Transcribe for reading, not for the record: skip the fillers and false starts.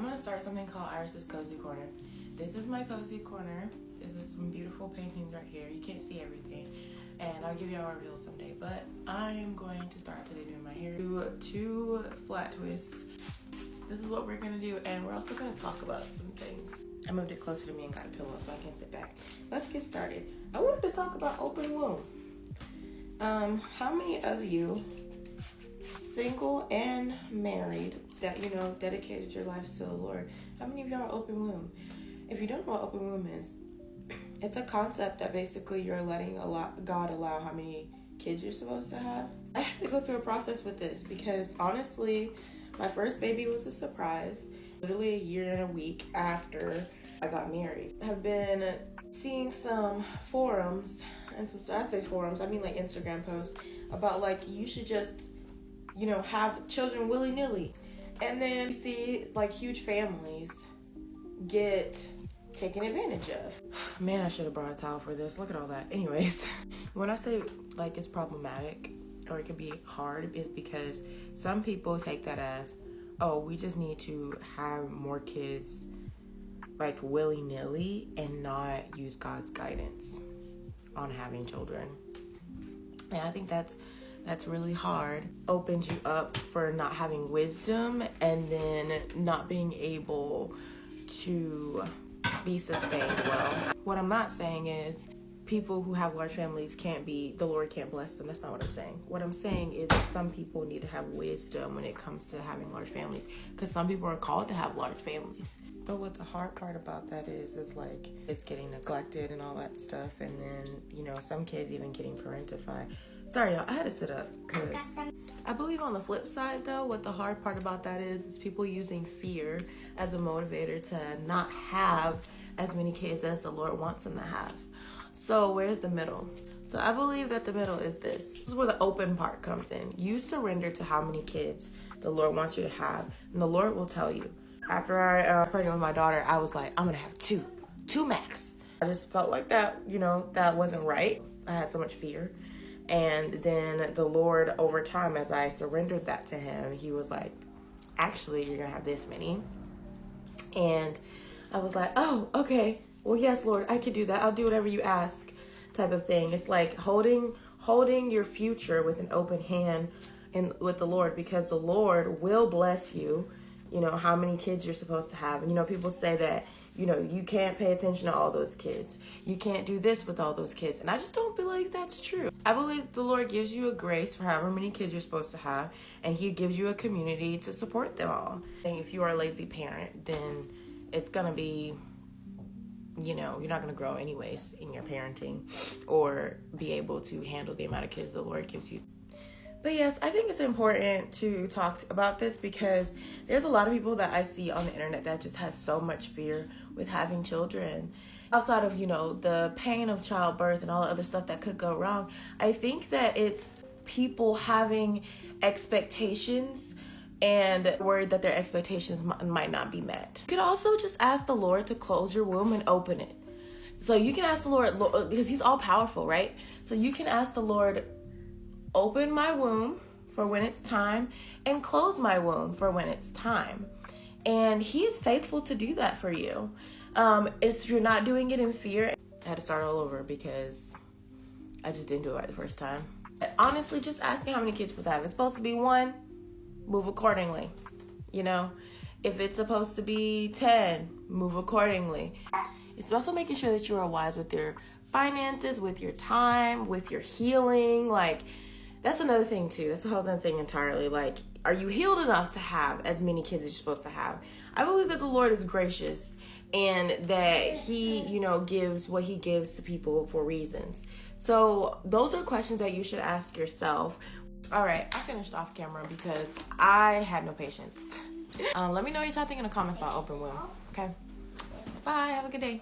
I'm gonna start something called Iris's Cozy Corner. This is my cozy corner. This is some beautiful paintings right here. You can't see everything, and I'll give you a reveal someday. But I am going to start today doing my hair. Do 2 flat twists. This is what we're gonna do, and we're also gonna talk about some things. I moved it closer to me and got a pillow so I can sit back. Let's get started. I wanted to talk about open womb. How many of you, single and married, that dedicated your lives to the Lord, how many of y'all are open womb? If you don't know what open womb is, it's a concept that basically you're letting God allow how many kids you're supposed to have. I had to go through a process with this because honestly, my first baby was a surprise. Literally a year and a week after I got married. I've been seeing some forums, and I say forums, I mean like Instagram posts, about like you should just, have children willy-nilly. And then you see like huge families get taken advantage of. Man, I should have brought a towel for this. Look at all that. Anyways, when I say like it's problematic or it can be hard, it's because some people take that as, oh, we just need to have more kids like willy-nilly and not use God's guidance on having children. And I think that's really hard. Opens you up for not having wisdom and then not being able to be sustained well. What I'm not saying is people who have large families the Lord can't bless them. That's not what I'm saying. What I'm saying is that some people need to have wisdom when it comes to having large families, because some people are called to have large families. But what the hard part about that is like it's getting neglected and all that stuff, and then some kids even getting parentified. Sorry y'all, I had to sit up because I believe on the flip side though, what the hard part about that is people using fear as a motivator to not have as many kids as the Lord wants them to have. So where's the middle? So I believe that the middle is this. This is where the open part comes in. You surrender to how many kids the Lord wants you to have, and the Lord will tell you. After I pregnant with my daughter, I was like, I'm gonna have two max. I just felt like that, that wasn't right. I had so much fear. And then the Lord, over time, as I surrendered that to him, he was like, actually, you're gonna have this many. And I was like, oh, okay. Well, yes, Lord, I could do that. I'll do whatever you ask, type of thing. It's like holding your future with an open hand and with the Lord, because the Lord will bless you, how many kids you're supposed to have. And, people say that, you can't pay attention to all those kids. You can't do this with all those kids. And I just don't believe that's true. I believe the Lord gives you a grace for however many kids you're supposed to have, and he gives you a community to support them all. And if you are a lazy parent, then it's going to be, you're not going to grow anyways in your parenting or be able to handle the amount of kids the Lord gives you. But yes, I think it's important to talk about this because there's a lot of people that I see on the internet that just has so much fear with having children. Outside of, the pain of childbirth and all the other stuff that could go wrong, I think that it's people having expectations and worried that their expectations might not be met. You could also just ask the Lord to close your womb and open it. So you can ask the Lord, because he's all powerful, right? So you can ask the Lord, open my womb for when it's time and close my womb for when it's time. And he is faithful to do that for you. If you're not doing it in fear, I had to start all over because I just didn't do it right the first time. Honestly, just asking how many kids you're supposed to have. It's supposed to be 1, move accordingly. If it's supposed to be 10, move accordingly. It's also making sure that you are wise with your finances, with your time, with your healing. Like, that's another thing too. That's a whole other thing entirely. Like, are you healed enough to have as many kids as you're supposed to have? I believe that the Lord is gracious and that he, gives what he gives to people for reasons. So those are questions that you should ask yourself. All right, I finished off camera because I had no patience. Let me know what y'all think in the comments about open womb. Okay. Bye. Have a good day.